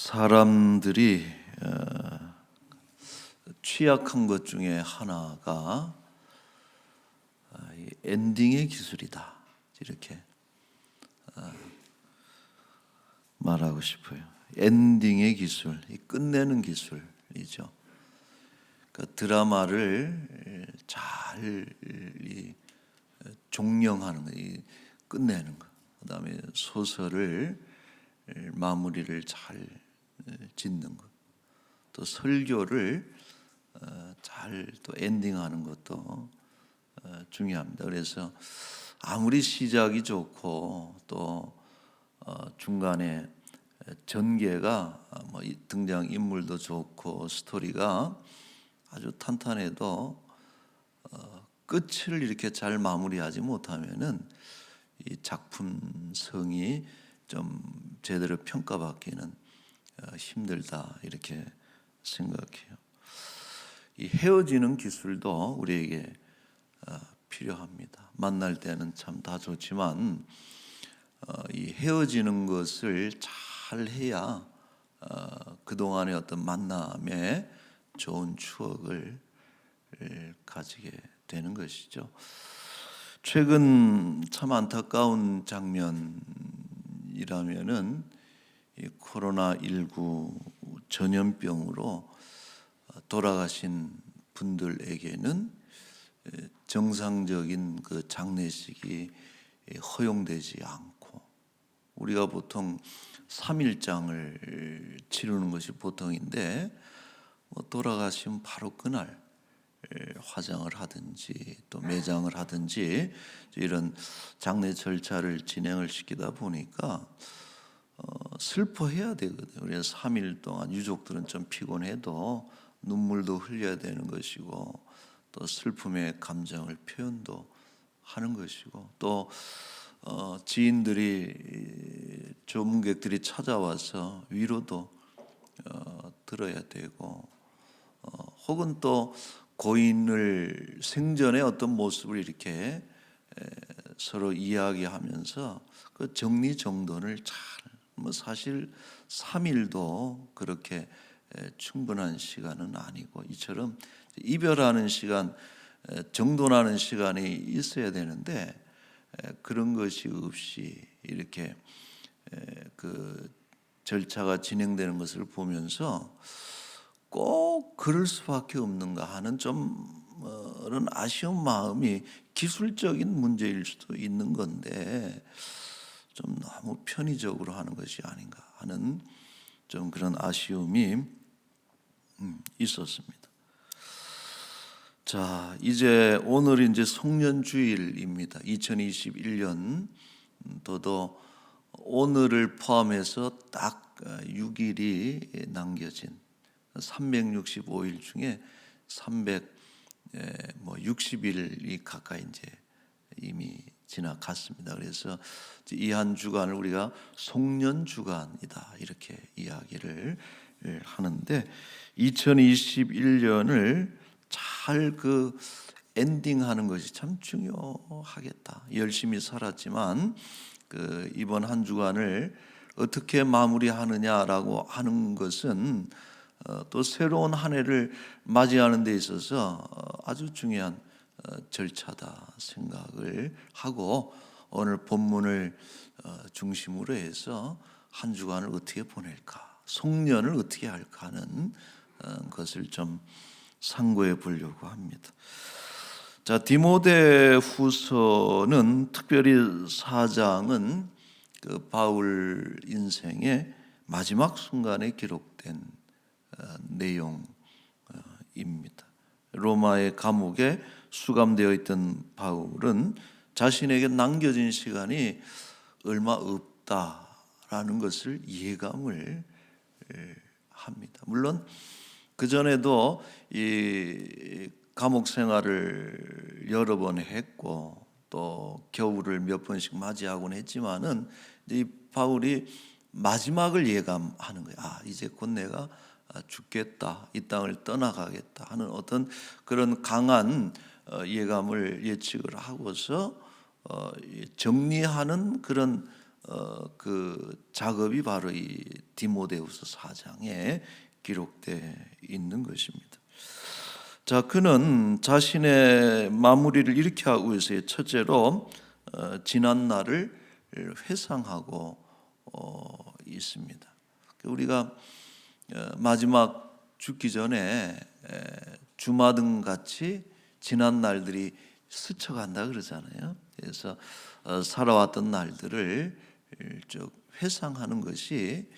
사람들이 취약한 것 중에 하나가 이 엔딩의 기술이다. 이렇게 말하고 싶어요. 엔딩의 기술, 이 끝내는 기술이죠. 그 드라마를 잘 종영하는 거, 끝내는 거. 그다음에 소설을 마무리를 잘 짓는 것, 또 설교를 잘 또 엔딩하는 것도 중요합니다. 그래서 아무리 시작이 좋고 또 중간에 전개가 뭐 등장 인물도 좋고 스토리가 아주 탄탄해도 끝을 이렇게 잘 마무리하지 못하면은 이 작품성이 좀 제대로 평가받기는 힘들다 이렇게 생각해요. 이 헤어지는 기술도 우리에게 필요합니다. 만날 때는 참 다 좋지만 이 헤어지는 것을 잘 해야 그동안의 어떤 만남에 좋은 추억을 가지게 되는 것이죠. 최근 참 안타까운 장면이라면은 이 코로나19 전염병으로 돌아가신 분들에게는 정상적인 그 장례식이 허용되지 않고, 우리가 보통 3일장을 치르는 것이 보통인데 돌아가시면 바로 그날 화장을 하든지 또 매장을 하든지 이런 장례 절차를 진행을 시키다 보니까 슬퍼해야 되거든요. 그래서 3일 동안 유족들은 좀 피곤해도 눈물도 흘려야 되는 것이고, 또 슬픔의 감정을 표현도 하는 것이고, 또 지인들이 조문객들이 찾아와서 위로도 들어야 되고, 혹은 또 고인을 생전의 어떤 모습을 이렇게 서로 이야기하면서 그 정리정돈을 잘, 뭐 사실 3일도 그렇게 충분한 시간은 아니고, 이처럼 이별하는 시간, 정돈하는 시간이 있어야 되는데 그런 것이 없이 이렇게 그 절차가 진행되는 것을 보면서 꼭 그럴 수밖에 없는가 하는 좀 그런 아쉬운 마음이, 기술적인 문제일 수도 있는 건데 좀 너무 편의적으로 하는 것이 아닌가 하는 좀 그런 아쉬움이 있었습니다. 자, 이제 오늘이 이제 송년주일입니다. 2021년 도도 오늘을 포함해서 딱 6일이 남겨진 365일 중에 360일이 가까이 이제 이미 지나갔습니다. 그래서 이 한 주간을 우리가 송년 주간이다 이렇게 이야기를 하는데, 2021년을 잘 그 엔딩하는 것이 참 중요하겠다. 열심히 살았지만 그 이번 한 주간을 어떻게 마무리하느냐라고 하는 것은 또 새로운 한 해를 맞이하는 데 있어서 아주 중요한 절차다 생각을 하고, 오늘 본문을 중심으로 해서 한 주간을 어떻게 보낼까, 송년을 어떻게 할까 하는 것을 좀 상고해 보려고 합니다. 자, 디모데후서는 특별히 4장은 그 바울 인생의 마지막 순간에 기록된 내용입니다. 로마의 감옥에 수감되어 있던 바울은 자신에게 남겨진 시간이 얼마 없다라는 것을 예감을 합니다. 물론 그 전에도 이 감옥 생활을 여러 번 했고 또 겨울을 몇 번씩 맞이하곤 했지만은 이 바울이 마지막을 예감하는 거예요. 이제 곧 내가 죽겠다, 이 땅을 떠나가겠다 하는 어떤 그런 강한 예감을 예측을 하고서 정리하는 그런 그 작업이 바로 이 디모데후서 4장에 기록되어 있는 것입니다. 자, 그는 자신의 마무리를 이렇게 하고 있어요. 첫째로 지난 날을 회상하고 있습니다. 우리가 마지막 죽기 전에 주마등 같이 지난 날들이 스쳐간다 그러잖아요. 그래서 살아왔던 날들을 쭉 회상하는 것이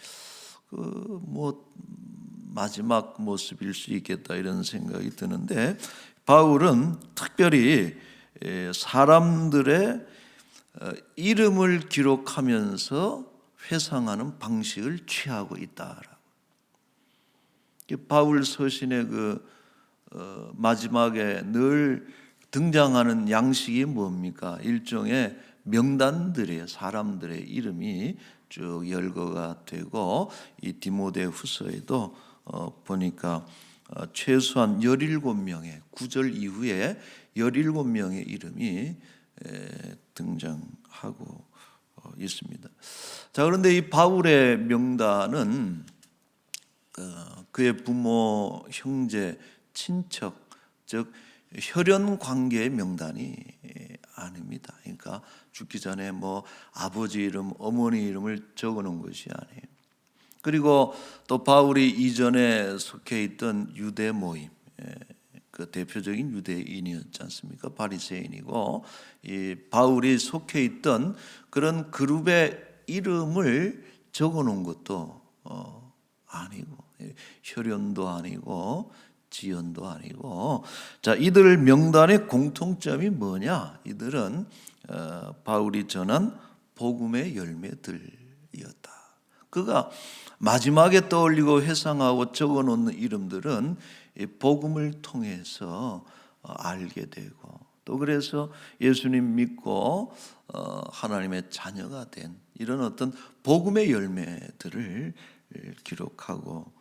마지막 모습일 수 있겠다 이런 생각이 드는데, 바울은 특별히 사람들의 이름을 기록하면서 회상하는 방식을 취하고 있다라고. 바울 서신의 마지막에 늘 등장하는 양식이 뭡니까? 일종의 명단들이에요. 사람들의 이름이 쭉 열거가 되고, 이 디모데후서에도 보니까 최소한 17명의 9절 이후에 17명의 이름이 등장하고 있습니다. 자, 그런데 이 바울의 명단은 그의 부모, 형제, 친척, 즉 혈연 관계의 명단이 아닙니다. 그러니까 죽기 전에 아버지 이름, 어머니 이름을 적어놓은 것이 아니에요. 그리고 또 바울이 이전에 속해 있던 유대 모임, 그 대표적인 유대인이었지 않습니까? 바리새인이고, 이 바울이 속해 있던 그런 그룹의 이름을 적어놓은 것도 아니고, 혈연도 아니고 지연도 아니고. 자, 이들 명단의 공통점이 뭐냐? 이들은 바울이 전한 복음의 열매들이었다. 그가 마지막에 떠올리고 회상하고 적어놓는 이름들은 이 복음을 통해서 알게 되고, 또 그래서 예수님 믿고 하나님의 자녀가 된 이런 어떤 복음의 열매들을 기록하고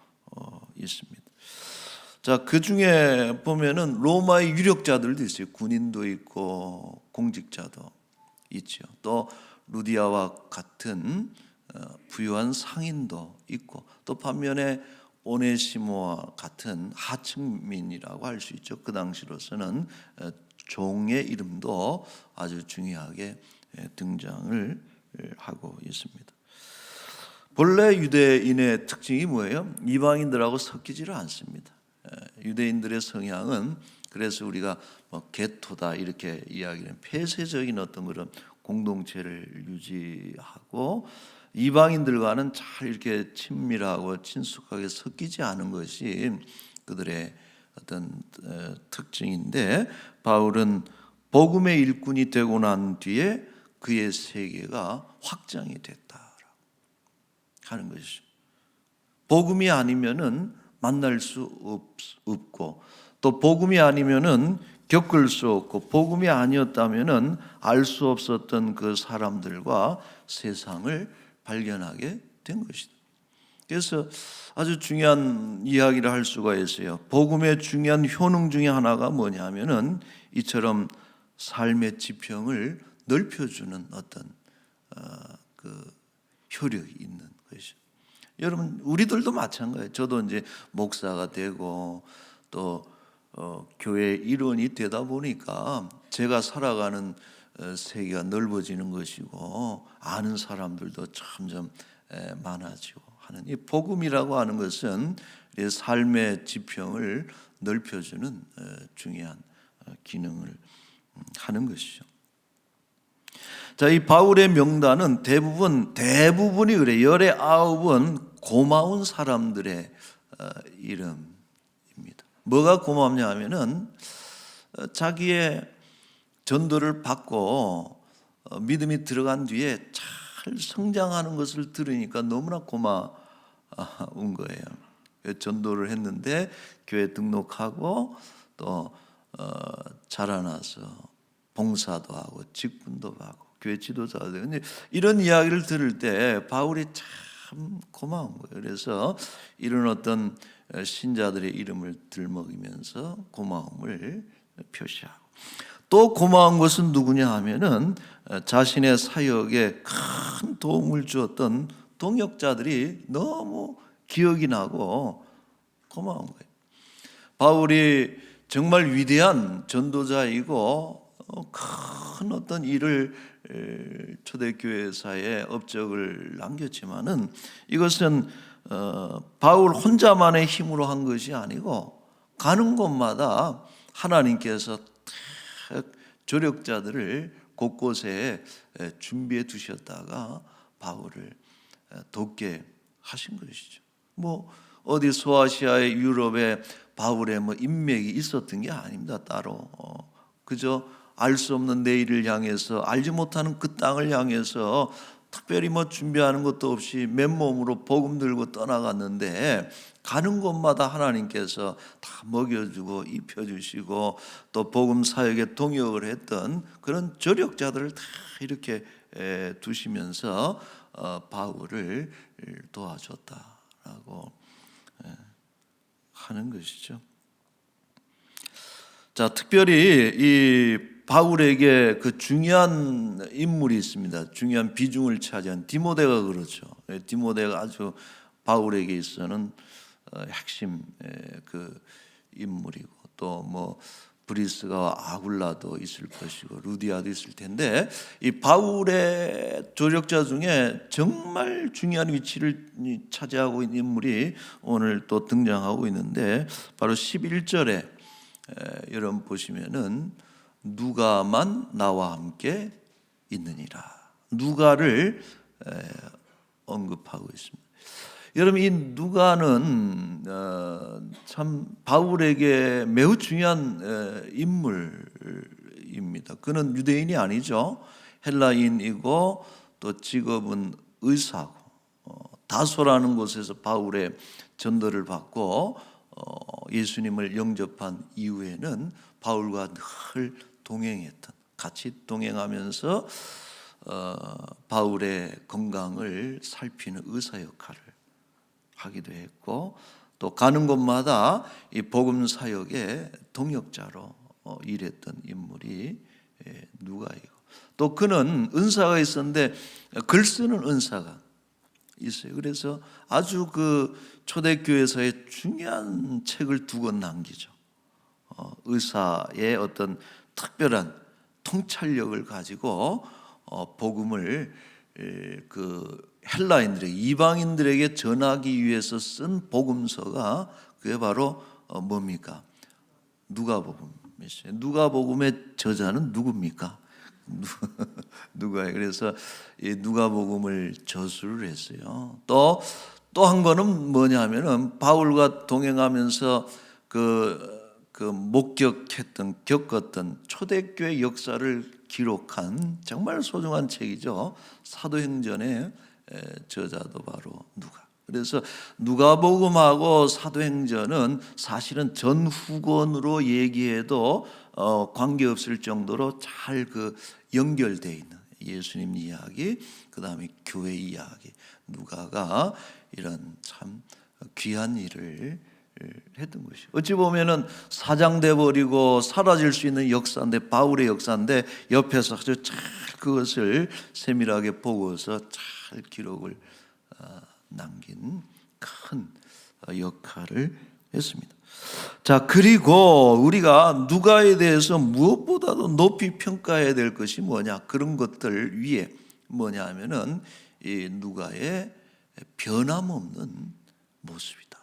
있습니다. 자, 그 중에 보면은 로마의 유력자들도 있어요. 군인도 있고 공직자도 있죠. 또 루디아와 같은 부유한 상인도 있고, 또 반면에 오네시모와 같은 하층민이라고 할 수 있죠. 그 당시로서는 종의 이름도 아주 중요하게 등장을 하고 있습니다. 본래 유대인의 특징이 뭐예요? 이방인들하고 섞이지를 않습니다. 유대인들의 성향은, 그래서 우리가 게토다 이렇게 이야기하는 폐쇄적인 어떤 그런 공동체를 유지하고, 이방인들과는 잘 이렇게 친밀하고 친숙하게 섞이지 않은 것이 그들의 어떤 특징인데, 바울은 복음의 일꾼이 되고 난 뒤에 그의 세계가 확장이 됐다 하는 것이죠. 복음이 아니면은 만날 수 없고, 또 복음이 아니면은 겪을 수 없고, 복음이 아니었다면은 알 수 없었던 그 사람들과 세상을 발견하게 된 것이다. 그래서 아주 중요한 이야기를 할 수가 있어요. 복음의 중요한 효능 중에 하나가 뭐냐면은 이처럼 삶의 지평을 넓혀주는 어떤 그 효력이 있는 것이죠. 여러분, 우리들도 마찬가지예요. 저도 이제 목사가 되고 또 교회 일원이 되다 보니까 제가 살아가는 세계가 넓어지는 것이고, 아는 사람들도 점점 많아지고 하는, 이 복음이라고 하는 것은 삶의 지평을 넓혀주는 중요한 기능을 하는 것이죠. 자, 이 바울의 명단은 대부분이 그래요. 19은 고마운 사람들의 이름입니다. 뭐가 고맙냐 하면은 자기의 전도를 받고 믿음이 들어간 뒤에 잘 성장하는 것을 들으니까 너무나 고마운 거예요. 전도를 했는데 교회 등록하고 또 자라나서 봉사도 하고 직분도 하고 교회 지도자도 되고, 이런 이야기를 들을 때 바울이 참 고마운 거예요. 그래서 이런 어떤 신자들의 이름을 들먹이면서 고마움을 표시하고, 또 고마운 것은 누구냐 하면은 자신의 사역에 큰 도움을 주었던 동역자들이 너무 기억이 나고 고마운 거예요. 바울이 정말 위대한 전도자이고 큰 어떤 일을 초대교회사에 업적을 남겼지만은 이것은 바울 혼자만의 힘으로 한 것이 아니고 가는 곳마다 하나님께서 조력자들을 곳곳에 준비해 두셨다가 바울을 돕게 하신 것이죠. 뭐 어디 소아시아의 유럽에 바울의 뭐 인맥이 있었던 게 아닙니다. 따로 그저 알 수 없는 내일을 향해서, 알지 못하는 그 땅을 향해서 특별히 뭐 준비하는 것도 없이 맨몸으로 복음 들고 떠나갔는데, 가는 곳마다 하나님께서 다 먹여주고 입혀주시고 또 복음 사역에 동역을 했던 그런 조력자들을 다 이렇게 두시면서 바울을 도와줬다라고 하는 것이죠. 자, 특별히 이 바울에게 그 중요한 인물이 있습니다. 중요한 비중을 차지한 디모데가 그렇죠. 디모데가 아주 바울에게 있어서는 핵심 그 인물이고, 또 뭐 브리스가와 아굴라도 있을 것이고 루디아도 있을 텐데, 이 바울의 조력자 중에 정말 중요한 위치를 차지하고 있는 인물이 오늘 또 등장하고 있는데, 바로 11절에 여러분 보시면은 누가만 나와 함께 있느니라, 누가를 언급하고 있습니다. 여러분, 이 누가는 참 바울에게 매우 중요한 인물입니다. 그는 유대인이 아니죠. 헬라인이고 또 직업은 의사고, 다소라는 곳에서 바울의 전도를 받고 예수님을 영접한 이후에는 바울과 늘 동행했던, 같이 동행하면서 바울의 건강을 살피는 의사 역할을 하기도 했고, 또 가는 곳마다 이 복음 사역의 동역자로 일했던 인물이 누가이고, 또 그는 은사가 있었는데 글 쓰는 은사가 있어요. 그래서 아주 그 초대교회에서의 중요한 책을 두 권 남기죠. 의사의 어떤 특별한 통찰력을 가지고 복음을 그 헬라인들에게, 이방인들에게 전하기 위해서 쓴 복음서가 그게 바로 뭡니까? 누가복음이죠. 누가복음의 저자는 누굽니까? 누가예요. 그래서 이 누가복음을 저술을 했어요. 또 한 거는 뭐냐면은 바울과 동행하면서 그 목격했던, 겪었던 초대교회 역사를 기록한 정말 소중한 책이죠. 사도행전의 저자도 바로 누가. 그래서 누가복음하고 사도행전은 사실은 전후권으로 얘기해도 관계없을 정도로 잘 그 연결되어 있는 예수님 이야기, 그 다음에 교회 이야기, 누가가 이런 참 귀한 일을 했던 것이, 어찌 보면은 사장돼 버리고 사라질 수 있는 역사인데, 바울의 역사인데 옆에서 아주 잘 그것을 세밀하게 보고서 잘 기록을 남긴 큰 역할을 했습니다. 자, 그리고 우리가 누가에 대해서 무엇보다도 높이 평가해야 될 것이 뭐냐, 그런 것들 위에 뭐냐 하면은 이 누가의 변함없는 모습이다.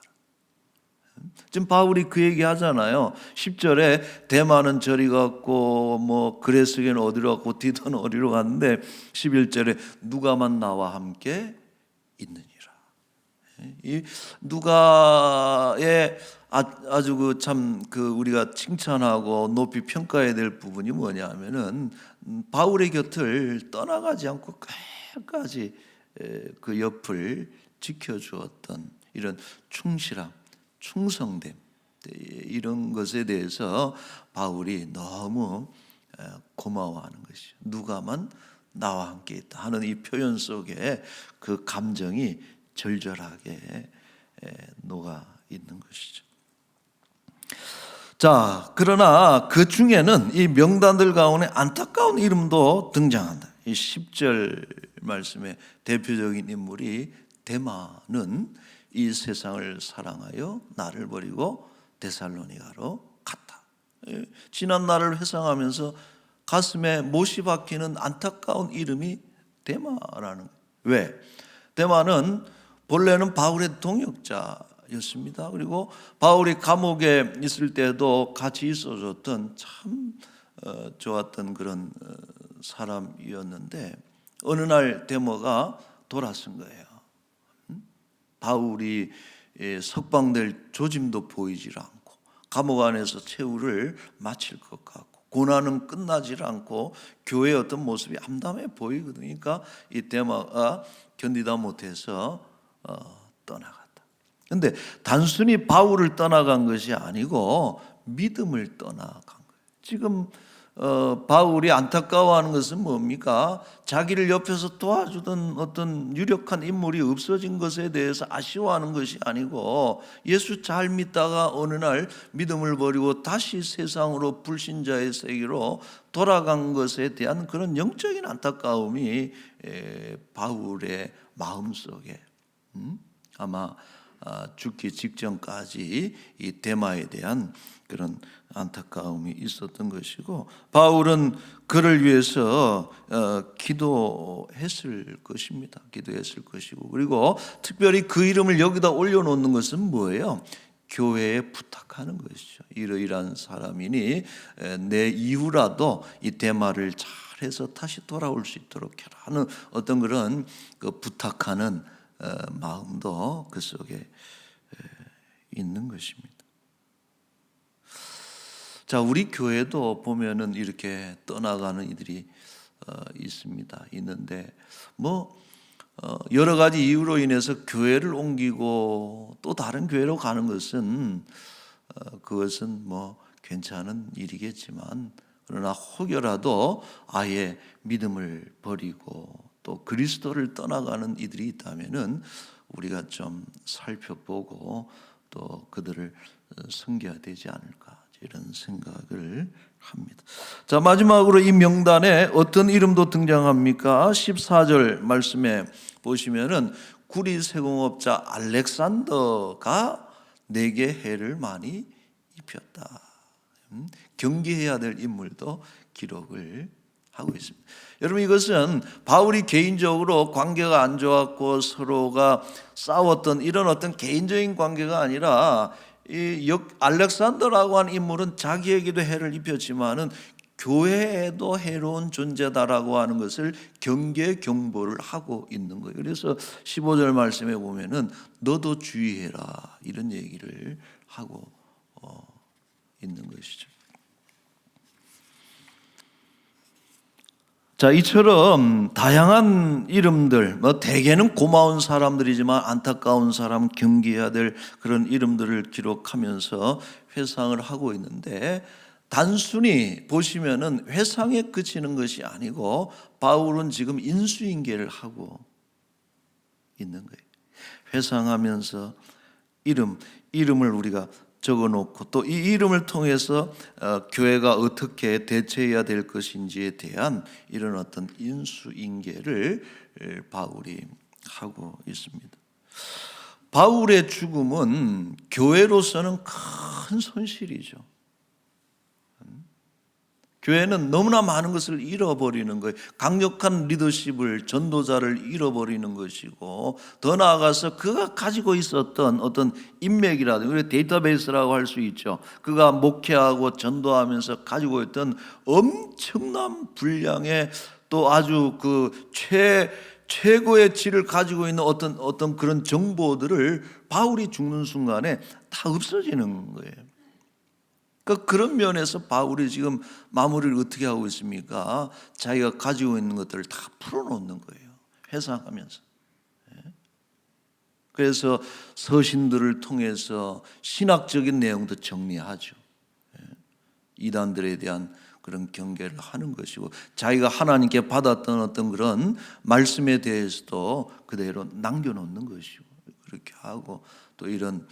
지금 바울이 그 얘기 하잖아요. 10절에 대만은 저리 갔고 뭐 그레스게는 어디로 갔고 디도는 어디로 갔는데 11절에 누가만 나와 함께 있느니라. 이 누가의 아주 그 참 그 우리가 칭찬하고 높이 평가해야 될 부분이 뭐냐면은 바울의 곁을 떠나가지 않고 끝까지 그 옆을 지켜주었던 이런 충실함, 충성됨, 이런 것에 대해서 바울이 너무 고마워하는 것이죠. 누가만 나와 함께 있다 하는 이 표현 속에 그 감정이 절절하게 녹아 있는 것이죠. 자, 그러나 그 중에는 이 명단들 가운데 안타까운 이름도 등장한다. 이 10절 말씀의 대표적인 인물이 데마는 이 세상을 사랑하여 나를 버리고 데살로니가로 갔다. 지난 날을 회상하면서 가슴에 못이 박히는 안타까운 이름이 데마라는 거예요. 왜? 데마는 본래는 바울의 동역자였습니다. 그리고 바울이 감옥에 있을 때도 같이 있어줬던 참 좋았던 그런 사람이었는데 어느 날 데마가 돌아선 거예요. 바울이 석방될 조짐도 보이질 않고 감옥 안에서 최후를 마칠 것 같고 고난은 끝나질 않고 교회의 어떤 모습이 암담해 보이거든요. 그러니까 이 데마가 견디다 못해서 떠나갔다. 그런데 단순히 바울을 떠나간 것이 아니고 믿음을 떠나간 거예요. 지금 바울이 안타까워하는 것은 뭡니까? 자기를 옆에서 도와주던 어떤 유력한 인물이 없어진 것에 대해서 아쉬워하는 것이 아니고 예수 잘 믿다가 어느 날 믿음을 버리고 다시 세상으로 불신자의 세계로 돌아간 것에 대한 그런 영적인 안타까움이 바울의 마음속에 아마 죽기 직전까지 이 데마에 대한 그런 안타까움이 있었던 것이고 바울은 그를 위해서 기도했을 것입니다. 기도했을 것이고 그리고 특별히 그 이름을 여기다 올려놓는 것은 뭐예요? 교회에 부탁하는 것이죠. 이러이러한 사람이니 내 이후라도 이 데마를 잘해서 다시 돌아올 수 있도록 해라 하는 어떤 그런 그 부탁하는 마음도 그 속에 있는 것입니다. 자, 우리 교회도 보면은 이렇게 떠나가는 이들이 있습니다. 있는데 여러 가지 이유로 인해서 교회를 옮기고 또 다른 교회로 가는 것은 그것은 괜찮은 일이겠지만 그러나 혹여라도 아예 믿음을 버리고 또 그리스도를 떠나가는 이들이 있다면은 우리가 좀 살펴보고 또 그들을 섬겨야 되지 않을까 이런 생각을 합니다. 자, 마지막으로 이 명단에 어떤 이름도 등장합니까? 14절 말씀에 보시면은 구리 세공업자 알렉산더가 내게 해를 많이 입혔다. 경계해야 될 인물도 기록을 하고 있습니다. 여러분, 이것은 바울이 개인적으로 관계가 안 좋았고 서로가 싸웠던 이런 어떤 개인적인 관계가 아니라 이 알렉산더라고 하는 인물은 자기에게도 해를 입혔지만은 교회에도 해로운 존재다라고 하는 것을 경계 경보를 하고 있는 거예요. 그래서 15절 말씀에 보면은 너도 주의해라 이런 얘기를 하고 있는 것이죠. 자, 이처럼 다양한 이름들, 대개는 고마운 사람들이지만 안타까운 사람, 경계해야 될 그런 이름들을 기록하면서 회상을 하고 있는데 단순히 보시면은 회상에 그치는 것이 아니고 바울은 지금 인수인계를 하고 있는 거예요. 회상하면서 이름을 우리가 적어놓고 또 이 이름을 통해서 교회가 어떻게 대처해야 될 것인지에 대한 이런 어떤 인수인계를 바울이 하고 있습니다. 바울의 죽음은 교회로서는 큰 손실이죠. 교회는 너무나 많은 것을 잃어버리는 거예요. 강력한 리더십을, 전도자를 잃어버리는 것이고 더 나아가서 그가 가지고 있었던 어떤 인맥이라든가 데이터베이스라고 할 수 있죠. 그가 목회하고 전도하면서 가지고 있던 엄청난 분량의 또 아주 그 최고의 질을 가지고 있는 어떤 그런 정보들을 바울이 죽는 순간에 다 없어지는 거예요. 그런 면에서 바울이 지금 마무리를 어떻게 하고 있습니까? 자기가 가지고 있는 것들을 다 풀어놓는 거예요. 회상하면서. 그래서 서신들을 통해서 신학적인 내용도 정리하죠. 이단들에 대한 그런 경계를 하는 것이고 자기가 하나님께 받았던 어떤 그런 말씀에 대해서도 그대로 남겨놓는 것이고 그렇게 하고 또 이런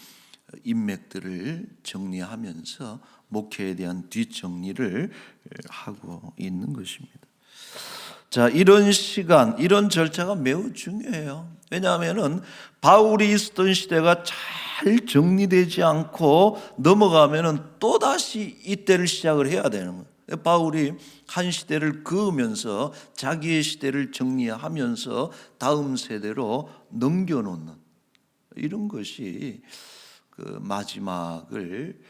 인맥들을 정리하면서 목회에 대한 뒷정리를 하고 있는 것입니다. 자, 이런 시간, 이런 절차가 매우 중요해요. 왜냐하면은 바울이 있었던 시대가 잘 정리되지 않고 넘어가면은 또 다시 이때를 시작을 해야 되는 거예요. 바울이 한 시대를 그으면서 자기의 시대를 정리하면서 다음 세대로 넘겨놓는 이런 것이 그 마지막을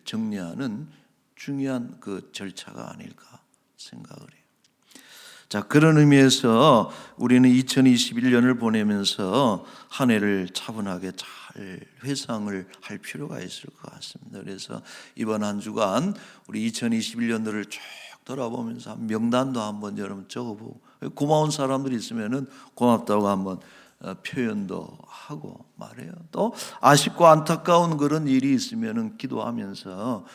정리하는 중요한 그 절차가 아닐까 생각을 해요. 자, 그런 의미에서 우리는 2021년을 보내면서 한 해를 차분하게 잘 회상을 할 필요가 있을 것 같습니다. 그래서 이번 한 주간 우리 2021년도를 쭉 돌아보면서 명단도 한번 여러분 적어보고, 고마운 사람들이 있으면은 고맙다고 한번 표현도 하고 말해요. 또 아쉽고 안타까운 그런 일이 있으면은 기도하면서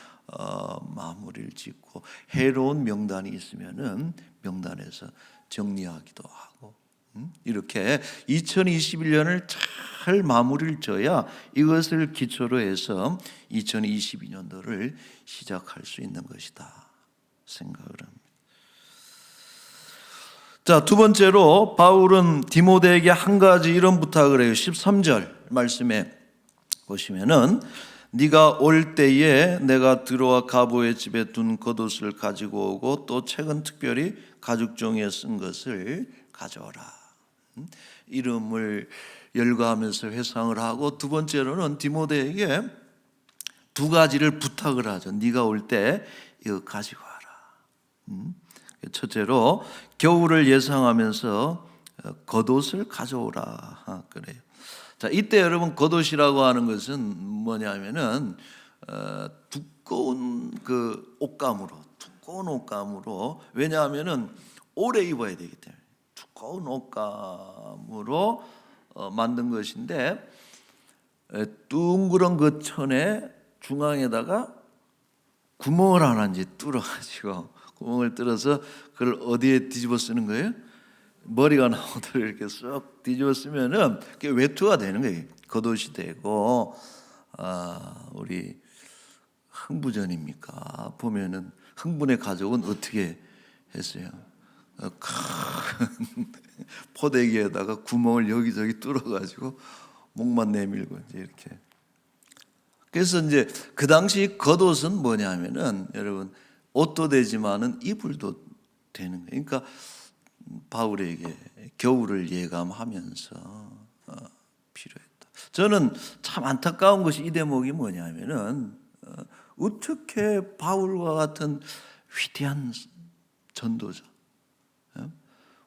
마무리를 짓고, 해로운 명단이 있으면은 명단에서 정리하기도 하고, 이렇게 2021년을 잘 마무리를 져야 이것을 기초로 해서 2022년도를 시작할 수 있는 것이다 생각을 합니다. 자, 두 번째로 바울은 디모데에게 한 가지 이런 부탁을 해요. 13절 말씀에 보시면은 네가 올 때에 내가 들어와 가보의 집에 둔 겉옷을 가지고 오고 또 책은 특별히 가죽종이에 쓴 것을 가져오라. 이름을 열거하면서 회상을 하고, 두 번째로는 디모데에게 두 가지를 부탁을 하죠. 네가 올 때 이거 가지고 와라. 첫째로 겨울을 예상하면서 겉옷을 가져오라 그래요. 자, 이때 여러분 겉옷이라고 하는 것은 뭐냐면은 두꺼운 그 옷감으로, 왜냐하면은 오래 입어야 되기 때문에 두꺼운 옷감으로 만든 것인데, 둥그런 그 천에 중앙에다가 구멍을 하나 이제 뚫어가지고, 구멍을 뚫어서 그걸 어디에 뒤집어 쓰는 거예요? 머리가 나오도록 이렇게 쏙 뒤집어 쓰면은 그게 외투가 되는 거예요. 겉옷이 되고, 우리 흥부전입니까? 보면은 흥분의 가족은 어떻게 했어요? 큰 포대기에다가 구멍을 여기저기 뚫어가지고 목만 내밀고 이제 이렇게. 그래서 이제 그 당시 겉옷은 뭐냐면은 여러분 옷도 되지만은 이불도 되는 거예요. 그러니까 바울에게 겨울을 예감하면서 필요했다. 저는 참 안타까운 것이 이 대목이 뭐냐면은 어떻게 바울과 같은 위대한 전도자,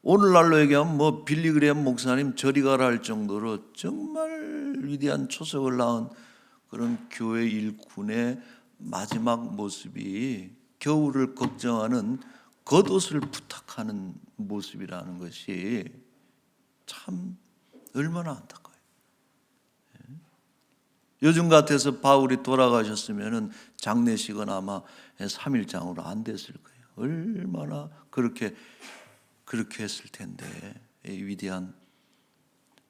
오늘날로 얘기하면 뭐 빌리그레엄 목사님 저리 가라 할 정도로 정말 위대한 초석을 낳은 그런 교회 일꾼의 마지막 모습이 겨울을 걱정하는 겉옷을 부탁하는 모습이라는 것이 참 얼마나 안타까워요. 요즘 같아서 바울이 돌아가셨으면 장례식은 아마 3일장으로 안 됐을 거예요. 얼마나 그렇게 했을 텐데, 이 위대한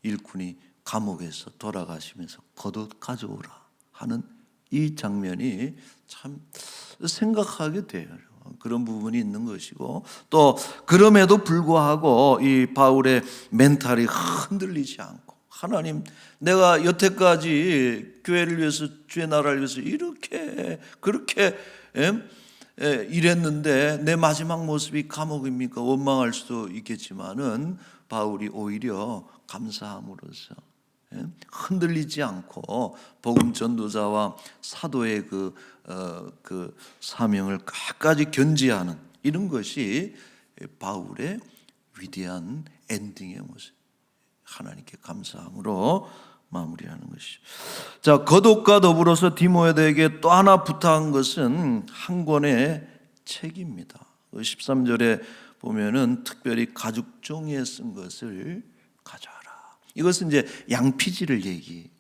일꾼이 감옥에서 돌아가시면서 겉옷 가져오라 하는 이 장면이 참 생각하게 돼요. 그런 부분이 있는 것이고, 또 그럼에도 불구하고 이 바울의 멘탈이 흔들리지 않고, 하나님, 내가 여태까지 교회를 위해서, 주의 나라를 위해서 이렇게 그렇게 이랬는데 내 마지막 모습이 감옥입니까? 원망할 수도 있겠지만은 바울이 오히려 감사함으로써 흔들리지 않고 복음 전도자와 사도의 그 사명을 끝까지 견지하는 이런 것이 바울의 위대한 엔딩의 모습, 하나님께 감사함으로 마무리하는 것이죠. 자, 겉옷과 더불어서 디모데에게 또 하나 부탁한 것은 한 권의 책입니다. 13절에 보면은 특별히 가죽 종이에 쓴 것을 가져와라. 이것은 이제 양피지를 얘기하겠죠.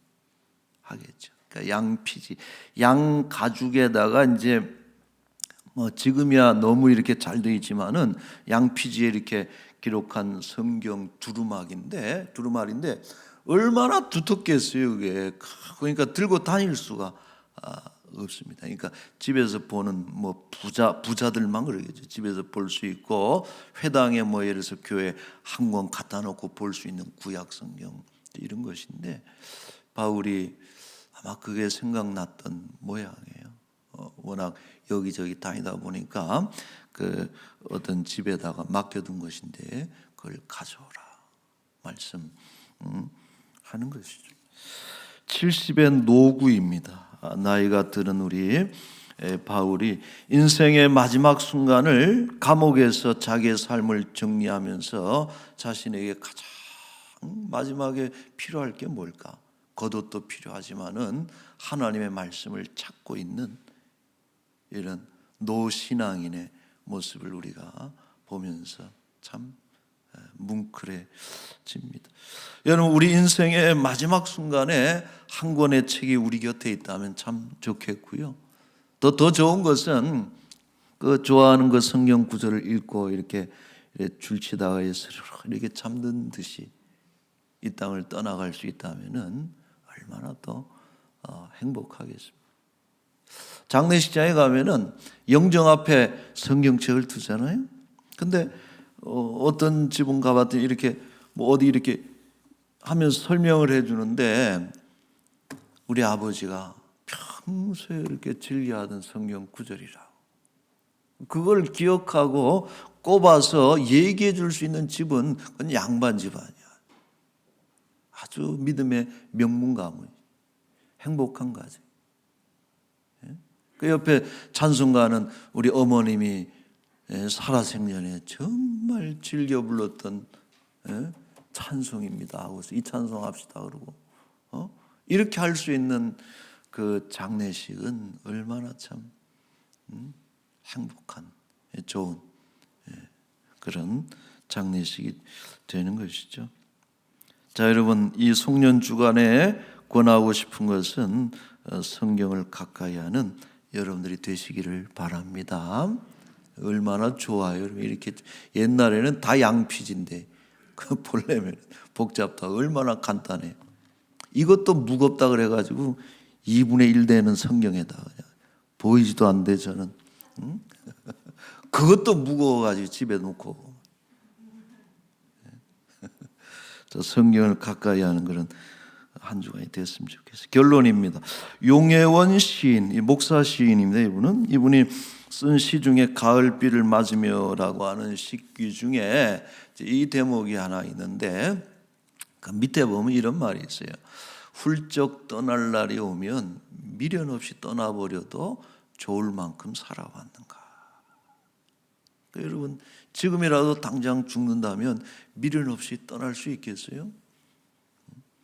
그러니까 양피지, 양 가죽에다가 이제 뭐 지금이야 너무 이렇게 잘 되어 있지만은 양피지에 이렇게 기록한 성경 두루마리인데 얼마나 두텁겠어요, 그게. 그러니까 들고 다닐 수가 없습니다. 그러니까 집에서 보는 뭐 부자들만 그러겠죠. 집에서 볼 수 있고 회당에 뭐 예를 들어서 교회 한 권 갖다 놓고 볼 수 있는 구약 성경 이런 것인데 바울이 아마 그게 생각났던 모양이에요. 워낙 여기저기 다니다 보니까 그 어떤 집에다가 맡겨둔 것인데 그걸 가져오라 말씀 하는 것이죠. 70의 노구입니다. 나이가 들은 우리 바울이 인생의 마지막 순간을 감옥에서 자기의 삶을 정리하면서 자신에게 가장 마지막에 필요할 게 뭘까? 겉옷도 필요하지만은 하나님의 말씀을 찾고 있는 이런 노신앙인의 모습을 우리가 보면서 참 뭉클해집니다. 여러분, 우리 인생의 마지막 순간에 한 권의 책이 우리 곁에 있다면 참 좋겠고요. 더 좋은 것은 그 좋아하는 그 성경 구절을 읽고 이렇게 줄치다가 이렇게 잠든 듯이 이 땅을 떠나갈 수 있다면은 얼마나 더 행복하겠습니까? 장례식장에 가면은 영정 앞에 성경책을 두잖아요. 근데 어떤 집은 가봤더니 이렇게 뭐 어디 이렇게 하면서 설명을 해주는데 우리 아버지가 평소에 이렇게 즐겨하던 성경 구절이라고 그걸 기억하고 꼽아서 얘기해 줄 수 있는 집은 그건 양반 집안이야. 아주 믿음의 명문 가문, 행복한 가정. 그 옆에 찬송가는 우리 어머님이 살아생전에 정말 즐겨 불렀던 찬송입니다 하고서 이 찬송 합시다 그러고 이렇게 할 수 있는 그 장례식은 얼마나 참 행복한 좋은 그런 장례식이 되는 것이죠. 자, 여러분, 이 송년 주간에 권하고 싶은 것은 성경을 가까이 하는 여러분들이 되시기를 바랍니다. 얼마나 좋아요. 이렇게 옛날에는 다 양피지인데 그 보려면 복잡다. 얼마나 간단해. 이것도 무겁다 그래가지고 2분의 1 되는 성경에다 그냥 보이지도 않는데 저는 그것도 무거워가지고 집에 놓고 저 성경을 가까이 하는 그런 한 주간이 됐으면 좋겠어요. 결론입니다. 용혜원 시인, 이 목사 시인입니다. 이분이 쓴 시 중에 가을비를 맞으며라고 하는 시귀 중에 이 대목이 하나 있는데 그 밑에 보면 이런 말이 있어요. 훌쩍 떠날 날이 오면 미련 없이 떠나버려도 좋을 만큼 살아왔는가. 그러니까 여러분, 지금이라도 당장 죽는다면 미련 없이 떠날 수 있겠어요?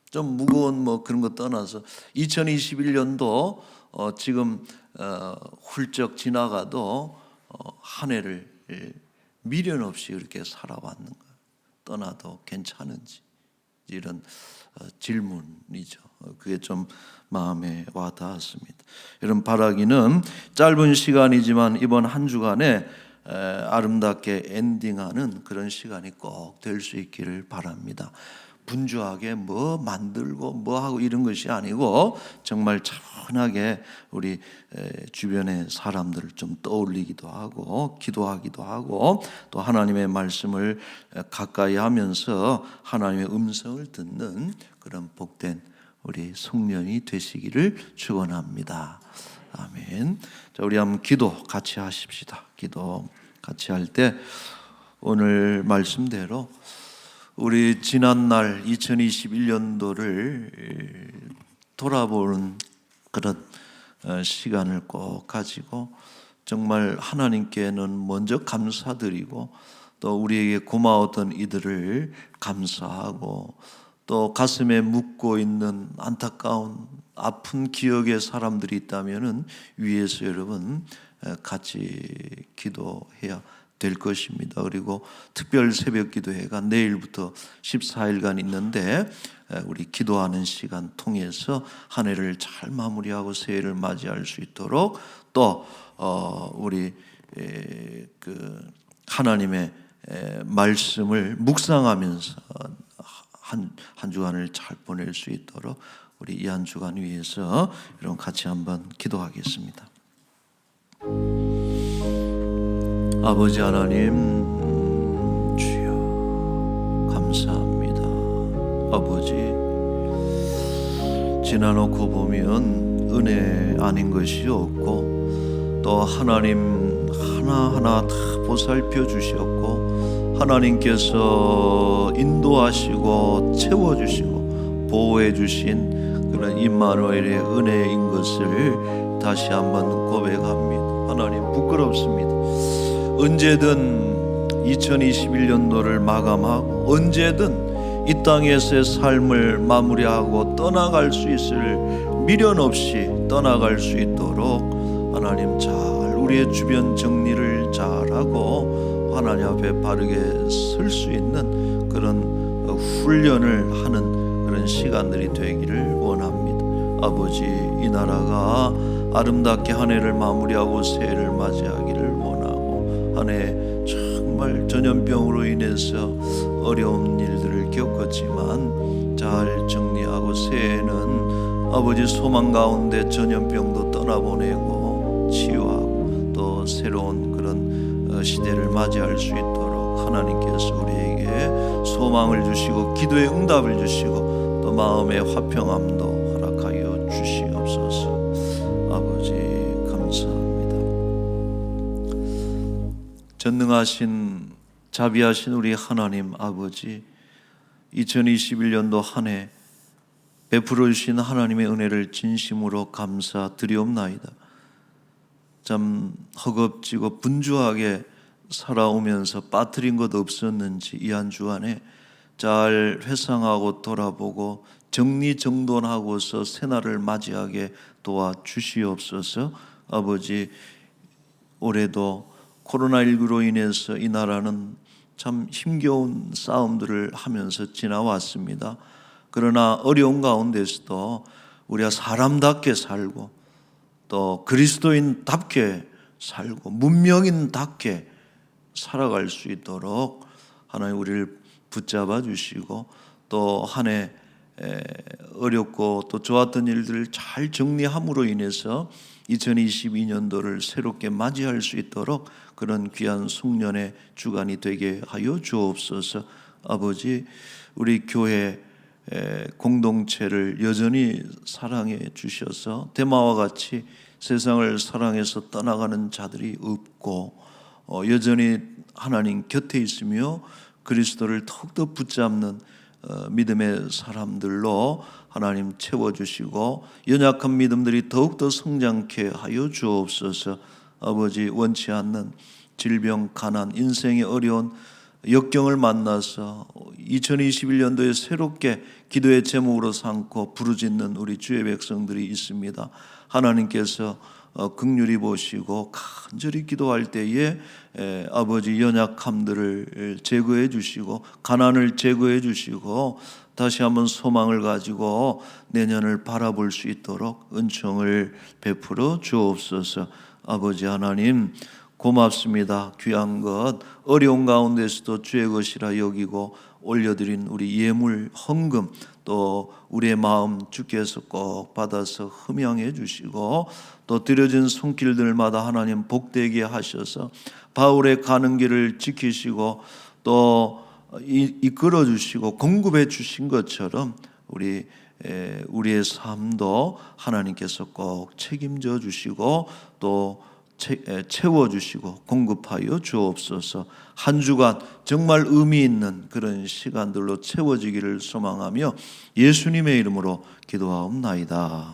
좀 무거운 뭐 그런 거 떠나서 2021년도 지금 훌쩍 지나가도 한 해를 미련 없이 이렇게 살아왔는가, 떠나도 괜찮은지 이런 질문이죠. 그게 좀 마음에 와 닿았습니다. 여러분, 바라기는 짧은 시간이지만 이번 한 주간에 아름답게 엔딩하는 그런 시간이 꼭 될 수 있기를 바랍니다. 분주하게 뭐 만들고 뭐 하고 이런 것이 아니고 정말 차분하게 우리 주변의 사람들을 좀 떠올리기도 하고 기도하기도 하고 또 하나님의 말씀을 가까이 하면서 하나님의 음성을 듣는 그런 복된 우리 송년이 되시기를 축원합니다. 아멘. 자, 우리 한번 기도 같이 하십시다. 기도 같이 할 때 오늘 말씀대로 우리 지난날 2021년도를 돌아보는 그런 시간을 꼭 가지고 정말 하나님께는 먼저 감사드리고 또 우리에게 고마웠던 이들을 감사하고 또 가슴에 묻고 있는 안타까운 아픈 기억의 사람들이 있다면은 위에서 여러분 같이 기도해야 될 것입니다. 그리고 특별 새벽 기도회가 내일부터 14일간 있는데 우리 기도하는 시간 통해서 한 해를 잘 마무리하고 새해를 맞이할 수 있도록 또 우리 그 하나님의 말씀을 묵상하면서 한 주간을 잘 보낼 수 있도록 우리 이 한 주간 위해서 여러분 같이 한번 기도하겠습니다. 아버지 하나님, 주여 감사합니다. 아버지, 지나놓고 보면 은혜 아닌 것이 없고 또 하나님 하나하나 다 보살펴 주셨고 하나님께서 인도하시고 채워주시고 보호해 주신 그런 임마누엘의 은혜인 것을 다시 한번 고백합니다. 하나님, 부끄럽습니다. 언제든 2021년도를 마감하고 언제든 이 땅에서의 삶을 마무리하고 떠나갈 수 있을 미련 없이 떠나갈 수 있도록 하나님 잘 우리의 주변 정리를 잘하고 하나님 앞에 바르게 설 수 있는 그런 훈련을 하는 그런 시간들이 되기를 원합니다. 아버지, 이 나라가 아름답게 한 해를 마무리하고 새해를 맞이하기를 원하고 한 해 정말 전염병으로 인해서 어려운 일들을 겪었지만 잘 정리하고 새해에는 아버지 소망 가운데 전염병도 떠나보내고 치유하고 또 새로운 그런 시대를 맞이할 수 있도록 하나님께서 우리에게 소망을 주시고 기도의 응답을 주시고 또 마음의 화평함도 허락하여 주시옵소서. 아버지 감사합니다. 전능하신 자비하신 우리 하나님 아버지, 2021년도 한 해 베풀어 주신 하나님의 은혜를 진심으로 감사드리옵나이다. 참 허겁지겁 분주하게 살아오면서 빠뜨린 것 없었는지 이 한 주간에 잘 회상하고 돌아보고 정리정돈하고서 새날을 맞이하게 도와주시옵소서. 아버지, 올해도 코로나19로 인해서 이 나라는 참 힘겨운 싸움들을 하면서 지나왔습니다. 그러나 어려운 가운데서도 우리가 사람답게 살고 또 그리스도인답게 살고 문명인답게 살아갈 수 있도록 하나님 우리를 붙잡아 주시고 또 한 해 어렵고 또 좋았던 일들을 잘 정리함으로 인해서 2022년도를 새롭게 맞이할 수 있도록 그런 귀한 송년의 주간이 되게 하여 주옵소서. 아버지, 우리 교회 공동체를 여전히 사랑해 주셔서 대마와 같이 세상을 사랑해서 떠나가는 자들이 없고 여전히 하나님 곁에 있으며 그리스도를 더욱더 붙잡는 믿음의 사람들로 하나님 채워주시고 연약한 믿음들이 더욱더 성장케 하여 주옵소서. 아버지, 원치 않는 질병, 가난, 인생의 어려운 역경을 만나서 2021년도에 새롭게 기도의 제목으로 삼고 부르짖는 우리 주의 백성들이 있습니다. 하나님께서 긍휼히 보시고 간절히 기도할 때에 아버지 연약함들을 제거해 주시고 가난을 제거해 주시고 다시 한번 소망을 가지고 내년을 바라볼 수 있도록 은총을 베풀어 주옵소서. 아버지 하나님 고맙습니다. 귀한 것 어려운 가운데서도 주의 것이라 여기고 올려드린 우리 예물 헌금 또 우리의 마음 주께서 꼭 받아서 흠양해 주시고 또 드려진 손길들마다 하나님 복되게 하셔서 바울의 가는 길을 지키시고 또 이끌어 주시고 공급해 주신 것처럼 우리의 삶도 하나님께서 꼭 책임져 주시고 또 채워주시고 공급하여 주옵소서. 한 주간 정말 의미 있는 그런 시간들로 채워지기를 소망하며 예수님의 이름으로 기도하옵나이다.